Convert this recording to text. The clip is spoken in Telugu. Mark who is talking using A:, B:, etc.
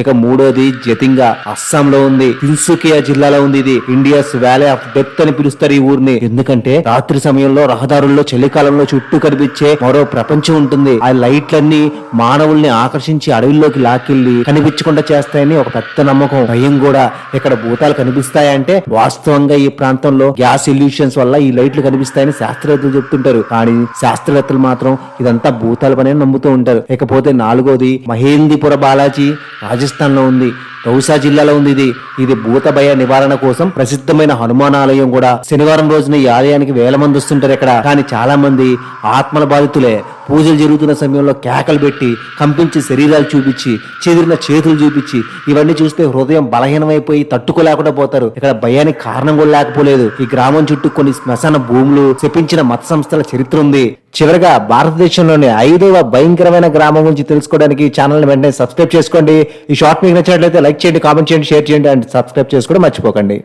A: ఇక మూడోది జతింగా, అస్సాంలో ఉంది. తిన్సుకియా జిల్లాలో ఉంది. ఇది ఇండియాస్ వ్యాలీ ఆఫ్ డెత్ అని పిలుస్తారు ఈ ఊరిని. ఎందుకంటే రాత్రి సమయంలో రహదారుల్లో చలికాలంలో చుట్టూ కనిపించే మరో ప్రపంచం ఉంటుంది. ఆ లైట్లన్నీ మానవుల్ని ఆకర్షించి అడవిలోకి లాక్కెళ్లి కనిపించకుండా చేస్తాయని ఒక పెద్ద నమ్మకం, భయం కూడా. ఇక్కడ భూతాలు కనిపిస్తాయంటే వాస్తవంగా ఈ ప్రాంతంలో గ్యాస్ ఇల్యూషన్స్ వల్ల ఈ లైట్లు కనిపిస్తాయని శాస్త్రవేత్తలు చెప్తుంటారు. కానీ శాస్త్రవేత్తలు మాత్రం ఇదంతా భూతాల పని నమ్ముతూ ఉంటారు. ఇకపోతే నాలుగోది మహేందీపుర బాలాజీ, రాజస్థాన్ లో ఉంది. రౌసా జిల్లాలో ఉంది. ఇది భూత భయ నివారణ కోసం ప్రసిద్ధమైన హనుమాన్ ఆలయం కూడా. శనివారం రోజున ఈ ఆలయానికి వేల మంది వస్తుంటారు ఇక్కడ. కానీ చాలా మంది ఆత్మల బాధితులే. పూజలు జరుగుతున్న సమయంలో కేకలు పెట్టి, కంపించి శరీరాలు చూపించి, చెదిరిన చేతులు చూపించి, ఇవన్నీ చూస్తే హృదయం బలహీనమైపోయి తట్టుకోలేకుండా పోతారు. ఇక్కడ భయానికి కారణం కూడా లేకపోలేదు. ఈ గ్రామం చుట్టూ కొన్ని శ్మశాన భూములు, శపించిన మత సంస్థల చరిత్ర ఉంది. చివరిగా భారతదేశంలోని 5వ భయంకరమైన గ్రామం గురించి తెలుసుకోవడానికి ఛానల్ వెంటనే సబ్స్క్రైబ్ చేసుకోండి. ఈ షార్ట్ మీకు నచ్చినట్లయితే లైక్ చేయండి, కామెంట్ చేయండి, షేర్ చేయండి అండ్ సబ్స్క్రైబ్ చేసుకోవడం మర్చిపోకండి.